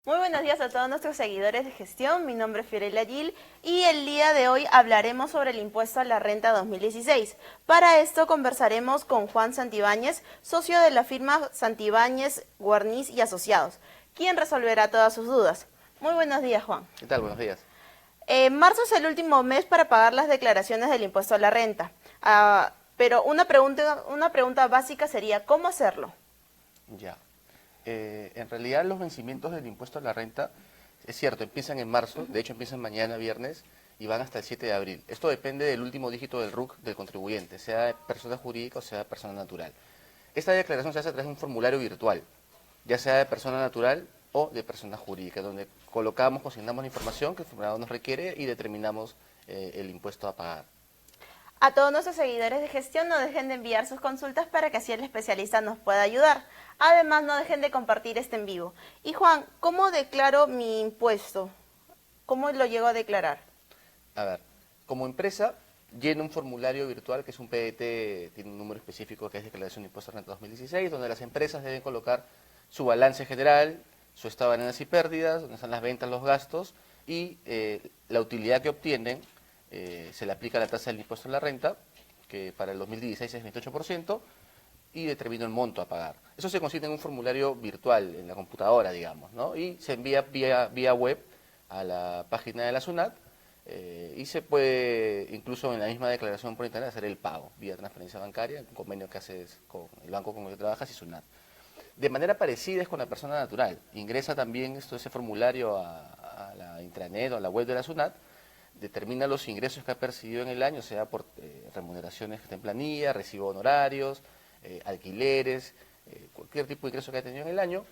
Muy buenos días a todos nuestros seguidores de gestión, mi nombre es Fiorella Gil y el día de hoy hablaremos sobre el impuesto a la renta 2016. Para esto conversaremos con Juan Santibáñez, socio de la firma Santibáñez, Guarniz y Asociados, quien resolverá todas sus dudas. Muy buenos días, Juan. ¿Qué tal? Buenos días. Marzo es el último mes para pagar las declaraciones del impuesto a la renta, pero una pregunta básica sería, ¿cómo hacerlo? Ya. En realidad los vencimientos del impuesto a la renta, es cierto, empiezan en marzo, de hecho empiezan mañana viernes y van hasta el 7 de abril. Esto depende del último dígito del RUC del contribuyente, sea persona jurídica o sea persona natural. Esta declaración se hace a través de un formulario virtual, ya sea de persona natural o de persona jurídica, donde consignamos la información que el formulador nos requiere y determinamos el impuesto a pagar. A todos nuestros seguidores de gestión no dejen de enviar sus consultas para que así el especialista nos pueda ayudar. Además, no dejen de compartir este en vivo. Y Juan, ¿cómo declaro mi impuesto? ¿Cómo lo llego a declarar? A ver, como empresa, llena un formulario virtual que es un PDT, tiene un número específico que es Declaración de Impuestos a Renta 2016, donde las empresas deben colocar su balance general, su estado de ganancias y pérdidas, donde están las ventas, los gastos y la utilidad que obtienen. Se le aplica la tasa del impuesto a la renta, que para el 2016 es 28%, y determina el monto a pagar. Eso se consigna en un formulario virtual, en la computadora, digamos, ¿no? Y se envía vía web a la página de la SUNAT, y se puede, incluso en la misma declaración por internet, hacer el pago vía transferencia bancaria, un convenio que haces con el banco con el que trabajas y SUNAT. De manera parecida es con la persona natural. Ingresa también ese formulario a la intranet o a la web de la SUNAT, determina los ingresos que ha percibido en el año, sea por remuneraciones que está en planilla, recibo honorarios, alquileres, cualquier tipo de ingreso que haya tenido en el año.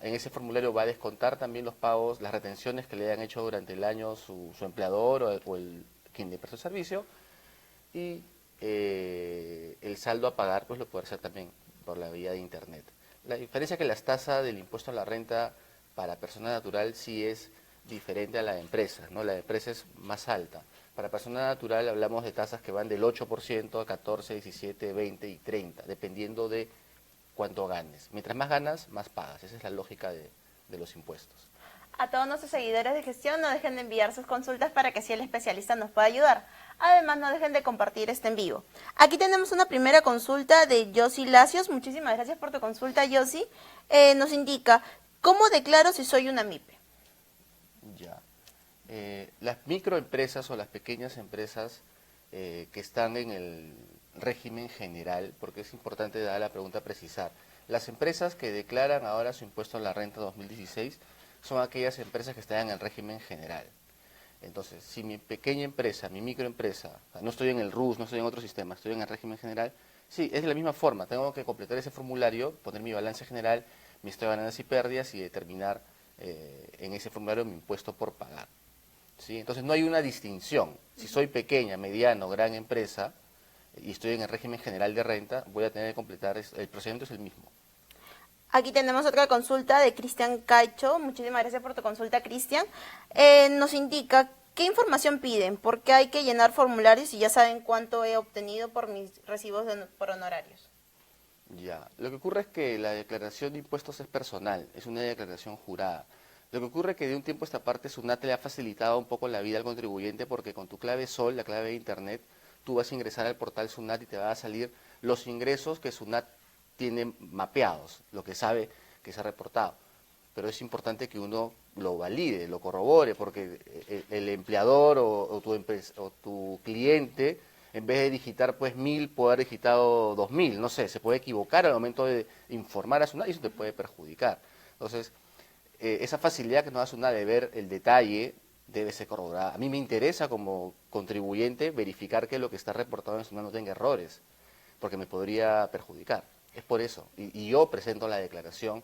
En ese formulario va a descontar también los pagos, las retenciones que le hayan hecho durante el año su empleador o quien le prestó el servicio, y el saldo a pagar pues lo puede hacer también por la vía de internet. La diferencia es que las tasas del impuesto a la renta para persona natural sí es diferente a la de empresas, ¿no? La de empresas es más alta. Para persona natural hablamos de tasas que van del 8% a 14, 17, 20 y 30, dependiendo de cuánto ganes. Mientras más ganas, más pagas. Esa es la lógica de los impuestos. A todos nuestros seguidores de gestión no dejen de enviar sus consultas para que así el especialista nos pueda ayudar. Además, no dejen de compartir este en vivo. Aquí tenemos una primera consulta de Yossi Lacios. Muchísimas gracias por tu consulta, Yossi. Nos indica, ¿cómo declaro si soy una MIPE? Ya. Las microempresas o las pequeñas empresas que están en el régimen general, porque es importante dar la pregunta a precisar. Las empresas que declaran ahora su impuesto a la renta 2016 son aquellas empresas que están en el régimen general. Entonces, si mi pequeña empresa, mi microempresa, o sea, no estoy en el RUS, no estoy en otro sistema, estoy en el régimen general, sí, es de la misma forma. Tengo que completar ese formulario, poner mi balance general, mi estado de ganancias y pérdidas y determinar en ese formulario mi impuesto por pagar. ¿Sí? Entonces, no hay una distinción. Si soy pequeña, mediana o gran empresa y estoy en el régimen general de renta, voy a tener que completar, el procedimiento es el mismo. Aquí tenemos otra consulta de Cristian Caicho. Muchísimas gracias por tu consulta, Cristian. Nos indica qué información piden, porque hay que llenar formularios y ya saben cuánto he obtenido por mis recibos por honorarios. Ya, lo que ocurre es que la declaración de impuestos es personal, es una declaración jurada. Lo que ocurre es que de un tiempo a esta parte SUNAT le ha facilitado un poco la vida al contribuyente porque con tu clave SOL, la clave de internet, tú vas a ingresar al portal SUNAT y te va a salir los ingresos que SUNAT tiene mapeados, lo que sabe que se ha reportado. Pero es importante que uno lo valide, lo corrobore, porque el empleador o tu cliente, en vez de digitar pues 1000, puede haber digitado 2000, no sé, se puede equivocar al momento de informar a SUNAT y eso te puede perjudicar. Entonces, esa facilidad que nos da SUNAT de ver el detalle debe ser corroborada. A mí me interesa como contribuyente verificar que lo que está reportado en SUNAT no tenga errores, porque me podría perjudicar. Es por eso. Y yo presento la declaración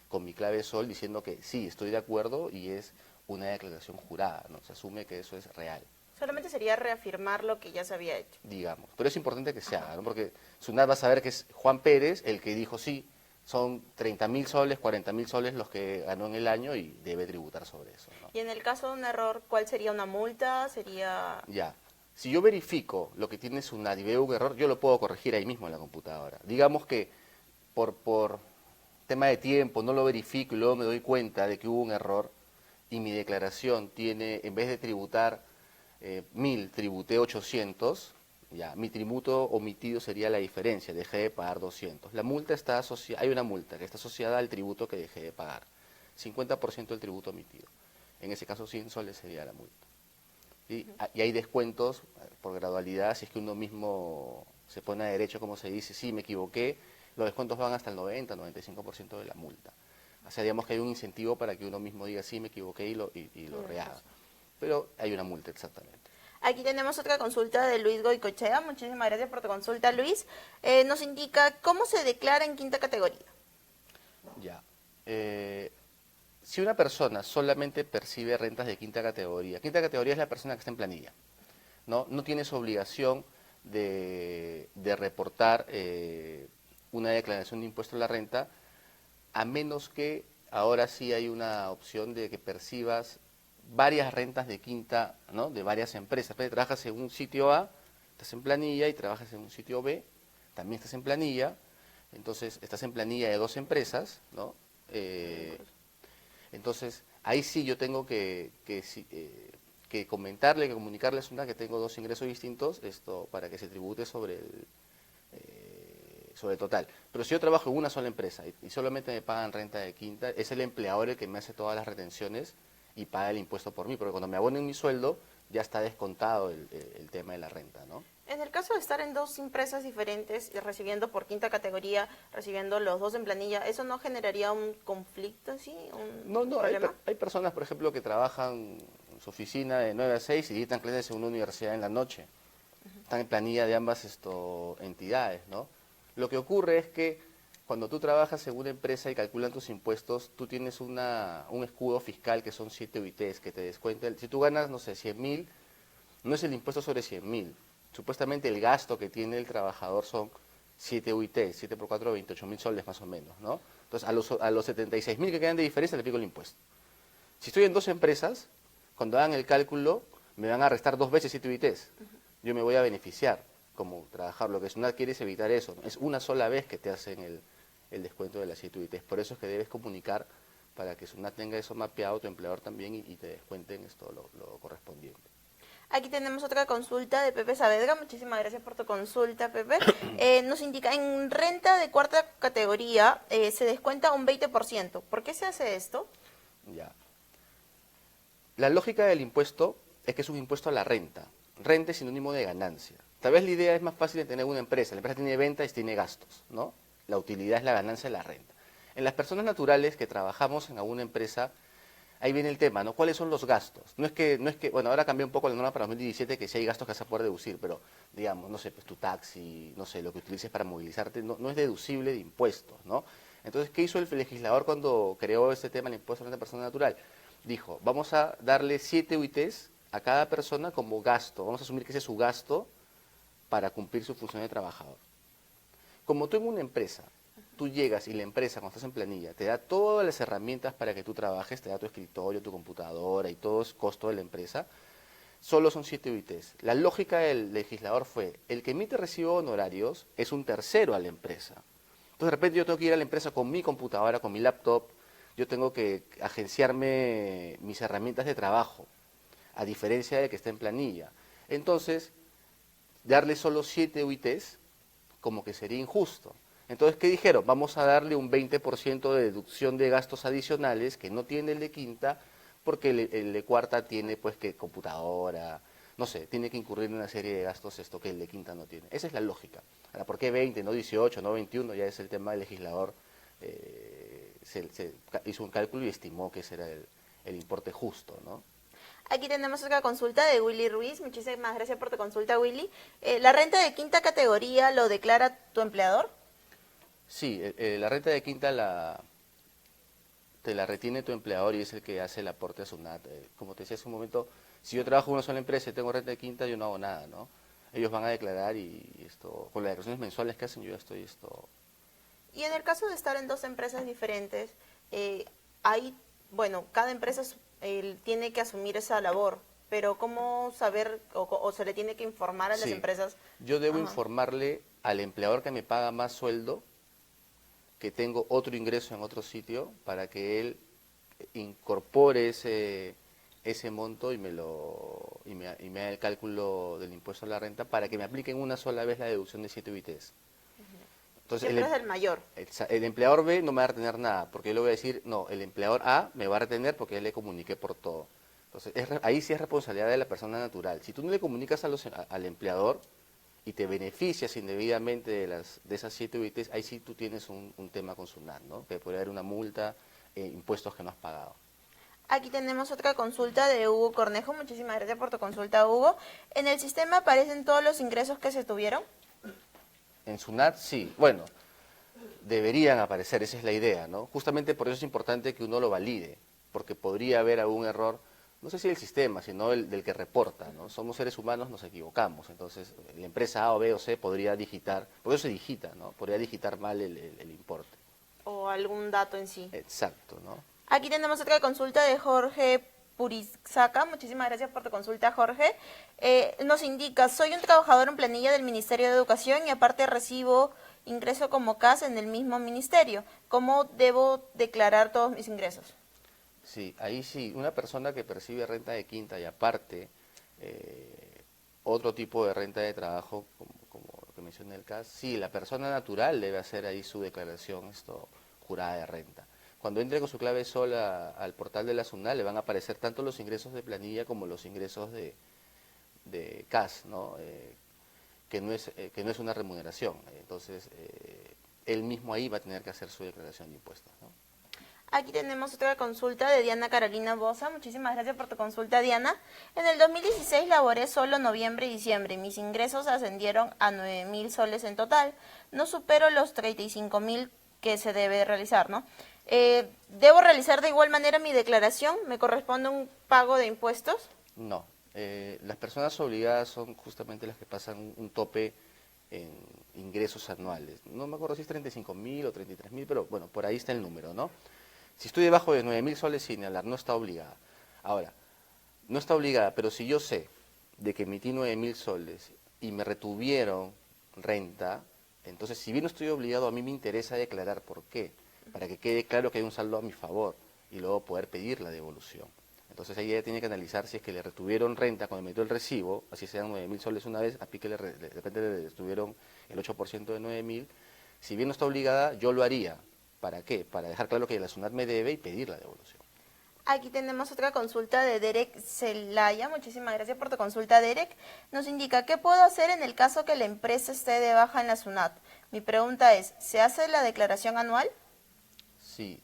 con mi clave SOL diciendo que sí, estoy de acuerdo y es una declaración jurada, ¿no? Se asume que eso es real. Solamente sería reafirmar lo que ya se había hecho. Digamos. Pero es importante que se haga, ¿no? Porque SUNAT va a saber que es Juan Pérez el que dijo sí, son 30.000 soles, 40.000 soles los que ganó en el año y debe tributar sobre eso, ¿no? Y en el caso de un error, ¿cuál sería una multa? ¿Sería...? Ya. Si yo verifico lo que tiene SUNAT y veo un error, yo lo puedo corregir ahí mismo en la computadora. Digamos que por tema de tiempo, no lo verifico y luego me doy cuenta de que hubo un error y mi declaración tiene, en vez de tributar 1.000, tributé 800, ya, mi tributo omitido sería la diferencia, dejé de pagar 200. La multa está asociada, hay una multa que está asociada al tributo que dejé de pagar, 50% del tributo omitido. En ese caso 100 soles sería la multa. ¿Sí? Y hay descuentos por gradualidad, si es que uno mismo se pone a derecho, como se dice, sí, me equivoqué, los descuentos van hasta el 90-95% de la multa. O sea, digamos que hay un incentivo para que uno mismo diga, sí, me equivoqué y lo rehaga. Pero hay una multa, exactamente. Aquí tenemos otra consulta de Luis Goicochea. Muchísimas gracias por tu consulta, Luis. Nos indica cómo se declara en quinta categoría. Ya. Si una persona solamente percibe rentas de quinta categoría es la persona que está en planilla, ¿no? No tienes obligación de reportar una declaración de impuesto a la renta, a menos que ahora sí hay una opción de que percibas varias rentas de quinta, ¿no? De varias empresas. Pero trabajas en un sitio A, estás en planilla, y trabajas en un sitio B, también estás en planilla, entonces estás en planilla de 2 empresas, ¿no? Entonces, ahí sí yo tengo que comentarle, que comunicarles que tengo 2 ingresos distintos, para que se tribute sobre el total. Pero si yo trabajo en una sola empresa y solamente me pagan renta de quinta, es el empleador el que me hace todas las retenciones y paga el impuesto por mí, porque cuando me abonen mi sueldo ya está descontado el tema de la renta, ¿no? En el caso de estar en 2 empresas diferentes, recibiendo por quinta categoría, recibiendo los 2 en planilla, ¿eso no generaría un conflicto, sí? No, problema? hay personas, por ejemplo, que trabajan en su oficina de 9 a 6 y dictan clases en una universidad en la noche. Están en planilla de ambas entidades, ¿no? Lo que ocurre es que cuando tú trabajas en una empresa y calculan tus impuestos, tú tienes un escudo fiscal que son 7 UITs que te descuentan. Si tú ganas, no sé, 100.000, no es el impuesto sobre 100.000. Supuestamente el gasto que tiene el trabajador son 7 UITs, 7 por 4, 28.000 soles más o menos, ¿no? Entonces a los 76.000 que quedan de diferencia le pico el impuesto. Si estoy en 2 empresas, cuando hagan el cálculo me van a restar 2 veces 7 UITs. Yo me voy a beneficiar como trabajador. Lo que SUNAT quiere es evitar eso, ¿no? Es una sola vez que te hacen el descuento de las 7 UITs. Por eso es que debes comunicar para que SUNAT tenga eso mapeado, tu empleador también, y te descuenten lo correspondiente. Aquí tenemos otra consulta de Pepe Saavedra. Muchísimas gracias por tu consulta, Pepe. Nos indica, en renta de cuarta categoría se descuenta un 20%. ¿Por qué se hace esto? Ya. La lógica del impuesto es que es un impuesto a la renta. Renta es sinónimo de ganancia. Tal vez la idea es más fácil de tener una empresa. La empresa tiene ventas y tiene gastos, ¿no? La utilidad es la ganancia de la renta. En las personas naturales que trabajamos en alguna empresa, ahí viene el tema, ¿no? ¿Cuáles son los gastos? No es que, bueno, ahora cambió un poco la norma para 2017, que sí hay gastos que se puede deducir, pero, digamos, no sé, pues tu taxi, no sé, lo que utilices para movilizarte, no es deducible de impuestos, ¿no? Entonces, ¿qué hizo el legislador cuando creó este tema, el impuesto a la persona natural? Dijo, vamos a darle 7 UITs a cada persona como gasto, vamos a asumir que ese es su gasto para cumplir su función de trabajador. Como tú en una empresa, tú llegas y la empresa, cuando estás en planilla, te da todas las herramientas para que tú trabajes, te da tu escritorio, tu computadora y todo es costo de la empresa, solo son 7 UITs. La lógica del legislador fue, el que emite recibo de honorarios es un tercero a la empresa. Entonces de repente yo tengo que ir a la empresa con mi computadora, con mi laptop, yo tengo que agenciarme mis herramientas de trabajo, a diferencia de que está en planilla. Entonces, darle solo 7 UITs como que sería injusto. Entonces, ¿qué dijeron? Vamos a darle un 20% de deducción de gastos adicionales que no tiene el de quinta, porque el de cuarta tiene pues que computadora, no sé, tiene que incurrir en una serie de gastos que el de quinta no tiene. Esa es la lógica. Ahora, ¿por qué 20, no 18, no 21? Ya es el tema del legislador. Se hizo un cálculo y estimó que ese era el importe justo, ¿no? Aquí tenemos otra consulta de Willy Ruiz. Muchísimas gracias por tu consulta, Willy. ¿La renta de quinta categoría lo declara tu empleador? Sí, la renta de quinta te la retiene tu empleador y es el que hace el aporte a SUNAT. Como te decía hace un momento, si yo trabajo en una sola empresa y tengo renta de quinta, yo no hago nada, ¿no? Ellos van a declarar y con las declaraciones mensuales que hacen, yo ya estoy Y en el caso de estar en 2 empresas diferentes, cada empresa tiene que asumir esa labor, pero ¿cómo saber o se le tiene que informar a las Sí, empresas? yo debo Ajá. informarle al empleador que me paga más sueldo que tengo otro ingreso en otro sitio para que él incorpore ese monto y me haga el cálculo del impuesto a la renta para que me apliquen una sola vez la deducción de 7 UITs. Entonces, Siempre es el mayor. el empleador B no me va a retener nada, porque yo le voy a decir, no, el empleador A me va a retener porque ya le comuniqué por todo. Entonces, ahí sí es responsabilidad de la persona natural. Si tú no le comunicas al empleador y te beneficias indebidamente de esas 7 UITs, ahí sí tú tienes un tema con SUNAT, ¿no? Que puede haber una multa, impuestos que no has pagado. Aquí tenemos otra consulta de Hugo Cornejo. Muchísimas gracias por tu consulta, Hugo. ¿En el sistema aparecen todos los ingresos que se tuvieron? En SUNAT sí, bueno, deberían aparecer, esa es la idea, ¿no? Justamente por eso es importante que uno lo valide, porque podría haber algún error, no sé si del sistema, sino del que reporta, ¿no? Somos seres humanos, nos equivocamos, entonces la empresa A o B o C podría digitar, por eso se digita, ¿no? Podría digitar mal el importe. O algún dato en sí. Exacto, ¿no? Aquí tenemos otra consulta de Jorge Purizaca. Muchísimas gracias por tu consulta, Jorge. Nos indica, soy un trabajador en planilla del Ministerio de Educación y aparte recibo ingreso como CAS en el mismo ministerio. ¿Cómo debo declarar todos mis ingresos? Sí, ahí sí, una persona que percibe renta de quinta y aparte otro tipo de renta de trabajo, como lo que mencioné el CAS, sí, la persona natural debe hacer ahí su declaración jurada de renta. Cuando entre con su clave SOL al portal de la SUNAT le van a aparecer tanto los ingresos de planilla como los ingresos de CAS, ¿no? Que no es una remuneración. Entonces, él mismo ahí va a tener que hacer su declaración de impuestos, ¿no? Aquí tenemos otra consulta de Diana Carolina Bosa. Muchísimas gracias por tu consulta, Diana. En el 2016 laboré solo noviembre y diciembre. Mis ingresos ascendieron a 9.000 soles en total. No supero los 35.000 que se debe realizar, ¿no? ¿Debo realizar de igual manera mi declaración? ¿Me corresponde un pago de impuestos? No. Las personas obligadas son justamente las que pasan un tope en ingresos anuales. No me acuerdo si es 35.000 o 33.000, pero bueno, por ahí está el número, ¿no? Si estoy debajo de 9.000 soles sin señalar, no está obligada. Ahora, no está obligada, pero si yo sé de que emití 9.000 soles y me retuvieron renta, entonces si bien no estoy obligado, a mí me interesa declarar por qué, para que quede claro que hay un saldo a mi favor y luego poder pedir la devolución. Entonces ahí ella tiene que analizar si es que le retuvieron renta cuando emitió el recibo, así sean 9.000 soles una vez, a Pique de repente le retuvieron el 8% de 9.000. Si bien no está obligada, yo lo haría. ¿Para qué? Para dejar claro que la SUNAT me debe y pedir la devolución. Aquí tenemos otra consulta de Derek Zelaya. Muchísimas gracias por tu consulta, Derek. Nos indica, ¿qué puedo hacer en el caso que la empresa esté de baja en la SUNAT? Mi pregunta es, ¿se hace la declaración anual? Sí.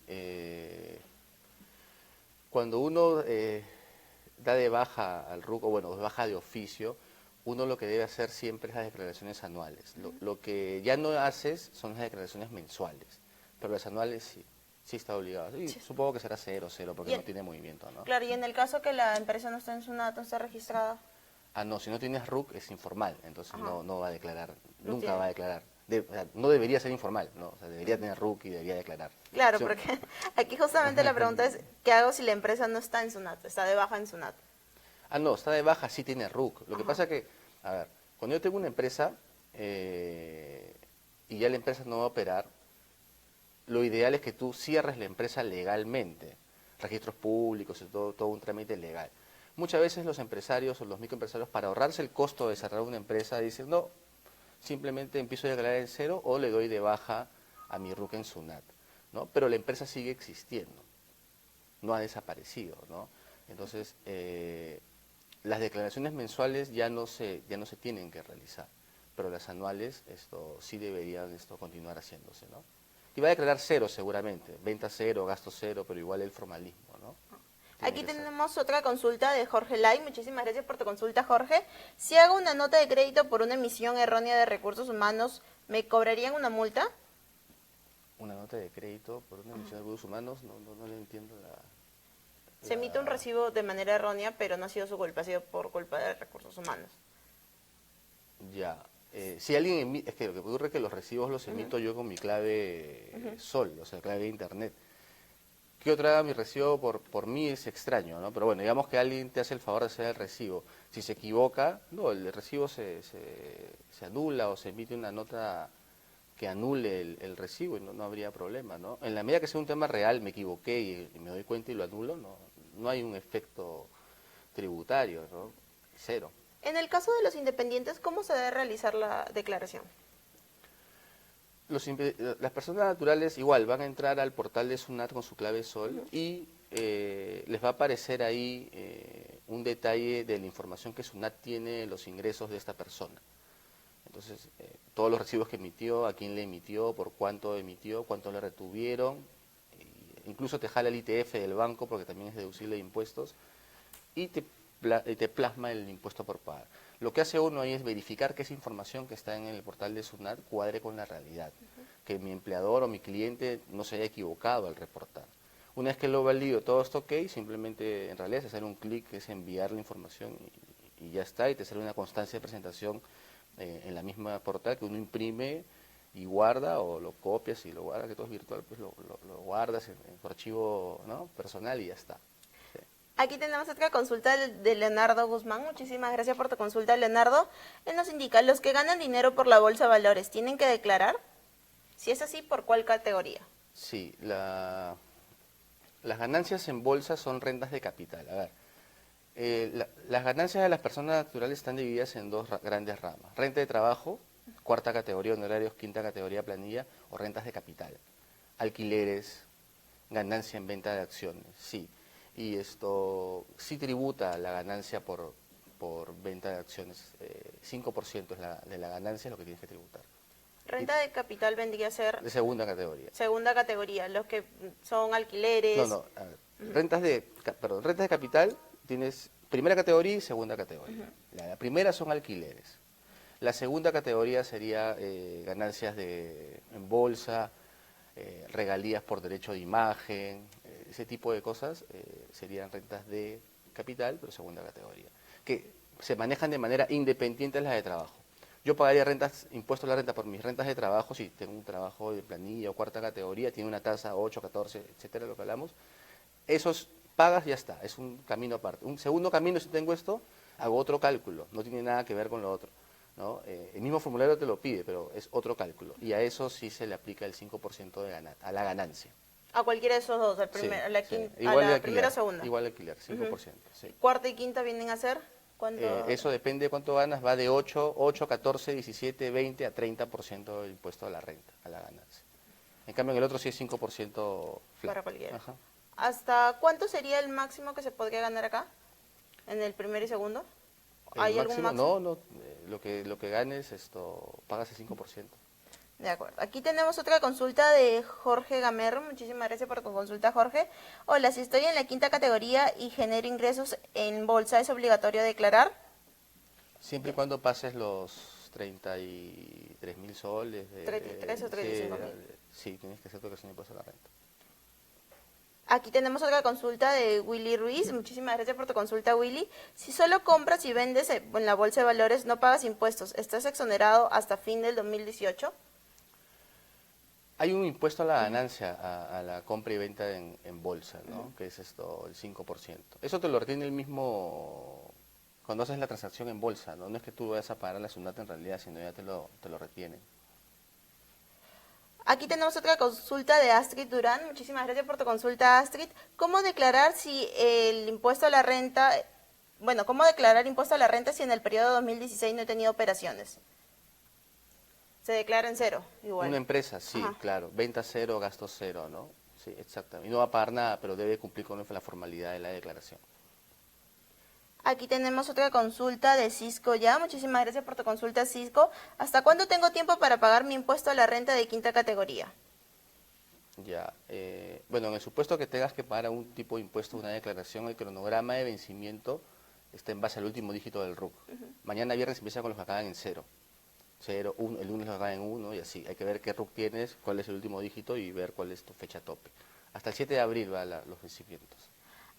Cuando uno da de baja al RUC, o bueno, de baja de oficio, uno lo que debe hacer siempre es las declaraciones anuales. Lo que ya no haces son las declaraciones mensuales, pero las anuales sí está obligado. Y sí. Supongo que será 0, porque no tiene movimiento, ¿no? Claro, y en el caso que la empresa no esté en SUNAT, no está registrada. Ah, no, si no tienes RUC es informal, entonces no va a declarar, nunca tiene. va a declarar. O sea, no debería ser informal, ¿no? O sea, debería tener RUC y debería declarar. Claro, porque aquí justamente la pregunta es, ¿qué hago si la empresa no está en SUNAT, está de baja en SUNAT? Ah, no, está de baja, sí tiene RUC. Lo que pasa que, a ver, cuando yo tengo una empresa y ya la empresa no va a operar, lo ideal es que tú cierres la empresa legalmente, registros públicos y todo un trámite legal. Muchas veces los empresarios o los microempresarios, para ahorrarse el costo de cerrar una empresa, dicen, no, simplemente empiezo a declarar en cero o le doy de baja a mi RUC en SUNAT, ¿no? Pero la empresa sigue existiendo, no ha desaparecido, ¿no? Entonces, las declaraciones mensuales ya no se tienen que realizar, pero las anuales sí deberían continuar haciéndose, ¿no? Y va a declarar cero seguramente, venta cero, gasto cero, pero igual el formalismo, ¿no? Aquí tenemos otra consulta de Jorge Lai. Muchísimas gracias por tu consulta, Jorge. Si hago una nota de crédito por una emisión errónea de recursos humanos, ¿me cobrarían una multa? ¿Una nota de crédito por una emisión de recursos humanos? No le entiendo Se emite un recibo de manera errónea, pero no ha sido su culpa, ha sido por culpa de recursos humanos. Ya. Si alguien emite, es que lo que ocurre es que los recibos los emito yo con mi clave SOL, o sea, clave de internet. Que otra haga mi recibo por mí es extraño, ¿no? Pero bueno, digamos que alguien te hace el favor de hacer el recibo. Si se equivoca, no, el recibo se anula o se emite una nota que anule el recibo y no habría problema, ¿no? En la medida que sea un tema real, me equivoqué y me doy cuenta y lo anulo, no hay un efecto tributario, ¿no? Cero. En el caso de los independientes, ¿cómo se debe realizar la declaración? Las personas naturales igual van a entrar al portal de SUNAT con su clave SOL y les va a aparecer ahí un detalle de la información que SUNAT tiene de los ingresos de esta persona. Entonces, todos los recibos que emitió, a quién le emitió, por cuánto emitió, cuánto le retuvieron, incluso te jala el ITF del banco porque también es deducible de impuestos y te plasma el impuesto por pagar. Lo que hace uno ahí es verificar que esa información que está en el portal de SUNAT cuadre con la realidad, que mi empleador o mi cliente no se haya equivocado al reportar. Una vez que lo valido, todo está ok, simplemente en realidad es hacer un clic, es enviar la información y ya está, y te sale una constancia de presentación en la misma portal que uno imprime y guarda o lo copias y lo guardas, que todo es virtual, pues lo guardas en tu archivo, ¿no?, personal y ya está. Aquí tenemos otra consulta de Leonardo Guzmán. Muchísimas gracias por tu consulta, Leonardo. Él nos indica, ¿los que ganan dinero por la bolsa de valores tienen que declarar? Si es así, ¿por cuál categoría? Sí, las ganancias en bolsa son rentas de capital. A ver, las ganancias de las personas naturales están divididas en dos grandes ramas. Renta de trabajo, cuarta categoría honorarios, quinta categoría planilla, o rentas de capital. Alquileres, ganancia en venta de acciones, sí. Y esto sí tributa la ganancia por venta de acciones. 5% es de la ganancia lo que tienes que tributar. Renta de capital vendría a ser... De segunda categoría. Segunda categoría, los que son alquileres... No, a ver, rentas de capital tienes primera categoría y segunda categoría. La primera son alquileres. La segunda categoría sería ganancias en bolsa, regalías por derecho de imagen, ese tipo de cosas serían rentas de capital, pero segunda categoría, que se manejan de manera independiente de las de trabajo. Yo pagaría impuestos a la renta por mis rentas de trabajo, si tengo un trabajo de planilla o cuarta categoría, tiene una tasa 8, 14, etcétera, lo que hablamos. Esos pagas, ya está, es un camino aparte. Un segundo camino, si tengo esto, hago otro cálculo, no tiene nada que ver con lo otro, ¿no? El mismo formulario te lo pide, pero es otro cálculo. Y a eso sí se le aplica el 5% a la ganancia. A cualquiera de esos dos, Sí, a la primera o segunda. Igual de alquiler, 5%. Sí. ¿Cuarta y quinta vienen a ser? Eso depende de cuánto ganas, va de 8, 14, 17, 20 a 30% del impuesto a la renta, a la ganancia. En cambio, en el otro sí es 5% flat. Para cualquiera. Ajá. ¿Hasta cuánto sería el máximo que se podría ganar acá? ¿En el primero y segundo? ¿Hay algún máximo? No, lo que ganes, pagas el 5%. De acuerdo. Aquí tenemos otra consulta de Jorge Gamer. Muchísimas gracias por tu consulta, Jorge. Hola, si estoy en la quinta categoría y genero ingresos en bolsa, ¿es obligatorio declarar? Siempre y cuando pases los 33.000 soles. 33 o 35.000. Sí, tienes que hacer tu declaración de impuesto a la renta. Aquí tenemos otra consulta de Willy Ruiz. Muchísimas gracias por tu consulta, Willy. Si solo compras y vendes en la bolsa de valores, no pagas impuestos. ¿Estás exonerado hasta fin del 2018? Hay un impuesto a la ganancia, a la compra y venta en bolsa, ¿no? Que es el 5%. Eso te lo retiene el mismo cuando haces la transacción en bolsa, ¿no? No es que tú vayas a pagar a la SUNAT en realidad, sino ya te lo retienen. Aquí tenemos otra consulta de Astrid Durán. Muchísimas gracias por tu consulta, Astrid. ¿Cómo declarar si el impuesto a la renta, cómo declarar impuesto a la renta si en el periodo 2016 no he tenido operaciones? Se declara en cero, igual. Una empresa, sí, Ajá. claro. Venta cero, gasto cero, ¿no? Sí, exactamente. Y no va a pagar nada, pero debe cumplir con la formalidad de la declaración. Aquí tenemos otra consulta de Cisco ya. Muchísimas gracias por tu consulta, Cisco. ¿Hasta cuándo tengo tiempo para pagar mi impuesto a la renta de quinta categoría? Ya. En el supuesto que tengas que pagar un tipo de impuesto, una declaración, el cronograma de vencimiento está en base al último dígito del RUC. Mañana viernes empieza con los que acaban en 0. 0, 1, el lunes lo acaban en 1 y así. Hay que ver qué RUC tienes, cuál es el último dígito y ver cuál es tu fecha tope. Hasta el 7 de abril va los vencimientos.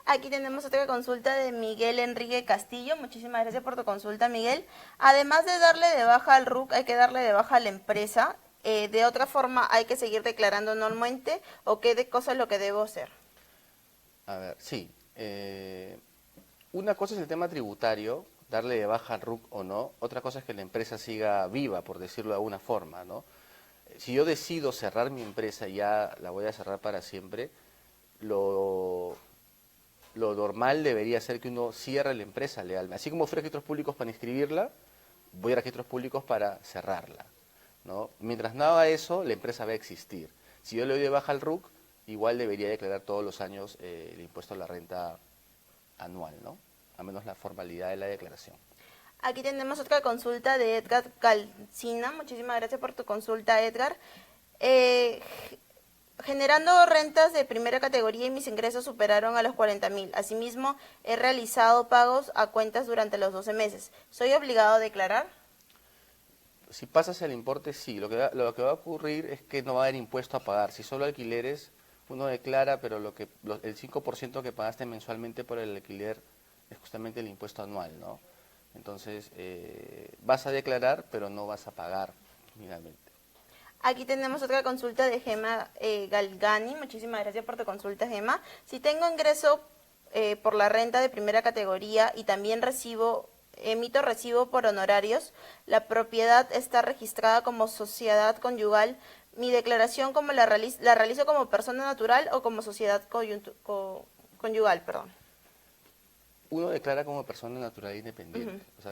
Aquí tenemos otra consulta de Miguel Enrique Castillo. Muchísimas gracias por tu consulta, Miguel. Además de darle de baja al RUC, hay que darle de baja a la empresa. De otra forma, ¿hay que seguir declarando anualmente o qué cosa es lo que debo hacer? A ver, sí. Una cosa es el tema tributario, darle de baja al RUC o no. Otra cosa es que la empresa siga viva, por decirlo de alguna forma, ¿no? Si yo decido cerrar mi empresa, ya la voy a cerrar para siempre, lo normal debería ser que uno cierre la empresa legalmente. Así como fui a registros públicos para inscribirla, voy a registros públicos para cerrarla, ¿no? Mientras no haga eso, la empresa va a existir. Si yo le doy de baja al RUC, igual debería declarar todos los años el impuesto a la renta anual, ¿no? A menos la formalidad de la declaración. Aquí tenemos otra consulta de Edgar Calcina. Muchísimas gracias por tu consulta, Edgar. Eh, Generando rentas de primera categoría y mis ingresos superaron a los 40.000. Asimismo, he realizado pagos a cuentas durante los 12 meses. ¿Soy obligado a declarar? Si pasas el importe, sí. Lo que va a ocurrir es que no va a haber impuesto a pagar. Si solo alquileres, uno declara, pero el 5% que pagaste mensualmente por el alquiler es justamente el impuesto anual, ¿no? Entonces, vas a declarar, pero no vas a pagar finalmente. Aquí tenemos otra consulta de Gema Galgani. Muchísimas gracias por tu consulta, Gema. Si tengo ingreso por la renta de primera categoría y también emito recibo por honorarios, la propiedad está registrada como sociedad conyugal. Mi declaración la realizo como persona natural o como sociedad conyugal, perdón. Uno declara como persona natural e independiente. O sea,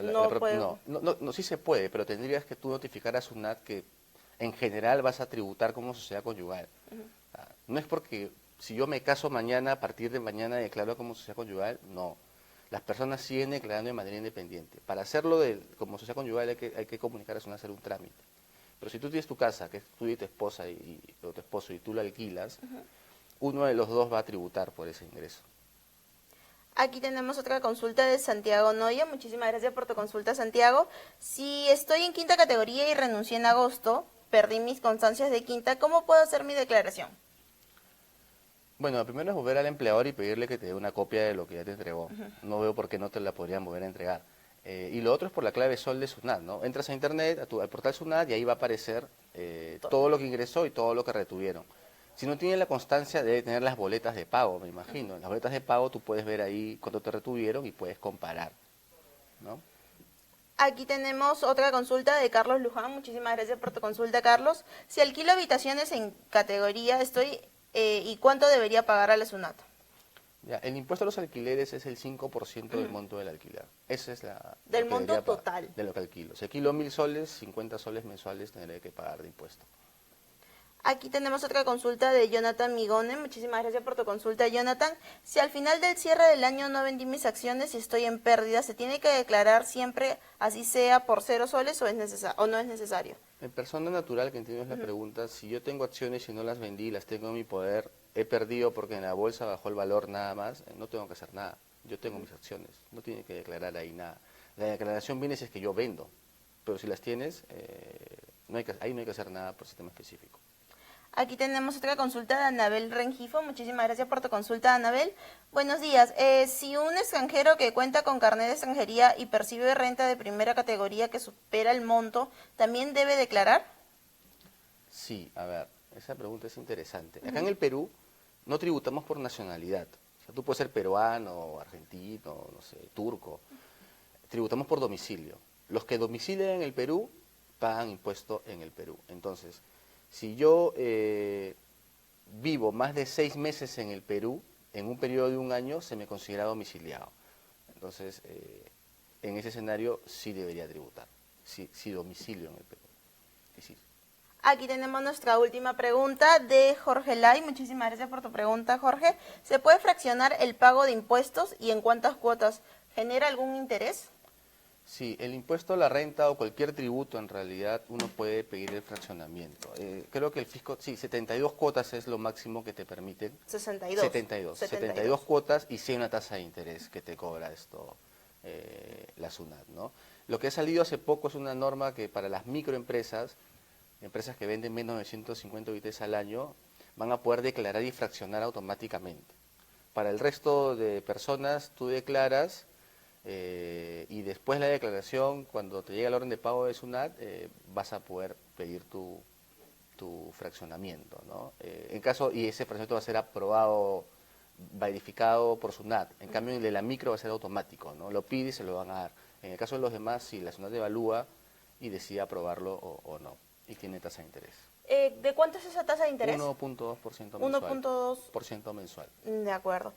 No sí se puede, pero tendrías que tú notificar a SUNAT que en general vas a tributar como sociedad conyugal. No es porque si yo me caso mañana, a partir de mañana declaro como sociedad conyugal, no. Las personas siguen declarando de manera independiente. Para hacerlo como sociedad conyugal hay que comunicar a SUNAT, hacer un trámite. Pero si tú tienes tu casa, que es tuya y tu esposa o tu esposo, y tú la alquilas, uno de los dos va a tributar por ese ingreso. Aquí tenemos otra consulta de Santiago Noya. Muchísimas gracias por tu consulta, Santiago. Si estoy en quinta categoría y renuncié en agosto, perdí mis constancias de quinta, ¿cómo puedo hacer mi declaración? Bueno, lo primero es volver al empleador y pedirle que te dé una copia de lo que ya te entregó. No veo por qué no te la podrían volver a entregar. Y lo otro es por la clave SOL de SUNAT, ¿no? Entras a internet, al portal SUNAT, y ahí va a aparecer todo lo que ingresó y todo lo que retuvieron. Si no tienen la constancia, debe tener las boletas de pago, me imagino. En las boletas de pago tú puedes ver ahí cuánto te retuvieron y puedes comparar, ¿no? Aquí tenemos otra consulta de Carlos Luján. Muchísimas gracias por tu consulta, Carlos. Si alquilo habitaciones en categoría, ¿y cuánto debería pagar a la SUNAT? Ya, el impuesto a los alquileres es el 5% del monto del alquiler. Esa es del monto total. De lo que alquilo. Si alquilo 1.000 soles, 50 soles mensuales tendré que pagar de impuesto. Aquí tenemos otra consulta de Jonathan Migone. Muchísimas gracias por tu consulta, Jonathan. Si al final del cierre del año no vendí mis acciones y estoy en pérdida, ¿se tiene que declarar siempre, así sea por 0 soles o no es necesario? En persona natural, que entiendo es la pregunta, si yo tengo acciones y no las vendí, las tengo en mi poder, he perdido porque en la bolsa bajó el valor nada más, no tengo que hacer nada. Yo tengo mis acciones, no tiene que declarar ahí nada. La declaración viene si es que yo vendo, pero si las tienes, ahí no hay que hacer nada por sistema específico. Aquí tenemos otra consulta de Anabel Rengifo. Muchísimas gracias por tu consulta, Anabel. Buenos días. Si un extranjero que cuenta con carnet de extranjería y percibe renta de primera categoría que supera el monto, ¿también debe declarar? Sí, a ver, esa pregunta es interesante. Acá en el Perú no tributamos por nacionalidad. O sea, tú puedes ser peruano, argentino, no sé, turco. Tributamos por domicilio. Los que domicilian en el Perú pagan impuesto en el Perú. Entonces, si yo vivo más de 6 meses en el Perú, en un periodo de un año se me considera domiciliado. Entonces, en ese escenario sí debería tributar, si domicilio en el Perú. Sí. Aquí tenemos nuestra última pregunta de Jorge Lai. Muchísimas gracias por tu pregunta, Jorge. ¿Se puede fraccionar el pago de impuestos y en cuántas cuotas? ¿Genera algún interés? Sí, el impuesto a la renta o cualquier tributo en realidad uno puede pedir el fraccionamiento. Creo que el fisco, sí, 72 cuotas es lo máximo que te permiten. 72 cuotas y sí hay una tasa de interés que te cobra la SUNAT, ¿no? Lo que ha salido hace poco es una norma que para las microempresas, empresas que venden menos de 150 billetes al año, van a poder declarar y fraccionar automáticamente. Para el resto de personas tú declaras y después la declaración, cuando te llega la orden de pago de SUNAT, vas a poder pedir tu fraccionamiento, ¿no? Y ese fraccionamiento va a ser aprobado, verificado por SUNAT. En cambio, el de la micro va a ser automático, ¿no? Lo pide y se lo van a dar. En el caso de los demás, si la SUNAT evalúa y decide aprobarlo o no, y tiene tasa de interés. ¿De cuánto es esa tasa de interés? 1.2% mensual. 1.2% mensual. De acuerdo.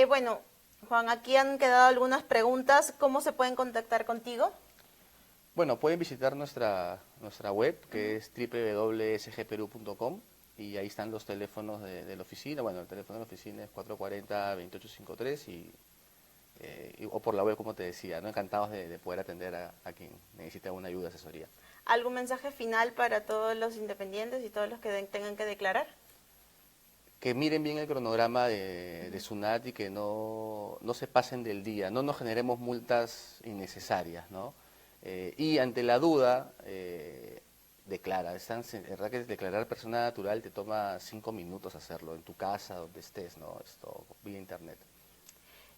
Bueno, Juan, aquí han quedado algunas preguntas. ¿Cómo se pueden contactar contigo? Bueno, pueden visitar nuestra web, que es www.sgperu.com, y ahí están los teléfonos de la oficina. Bueno, el teléfono de la oficina es 440-2853 o por la web, como te decía, ¿no? Encantados de poder atender a quien necesite una ayuda, asesoría. ¿Algún mensaje final para todos los independientes y todos los que tengan que declarar? Que miren bien el cronograma de SUNAT y que no se pasen del día, no nos generemos multas innecesarias, ¿no? Y ante la duda, declara. Es verdad que declarar persona natural te toma 5 minutos hacerlo, en tu casa, donde estés, ¿no? Esto vía internet.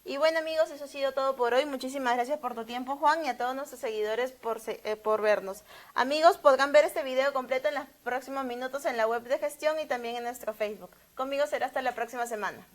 Y bueno, amigos, eso ha sido todo por hoy. Muchísimas gracias por tu tiempo, Juan, y a todos nuestros seguidores por vernos. Amigos, podrán ver este video completo en los próximos minutos en la web de gestión y también en nuestro Facebook. Conmigo será hasta la próxima semana.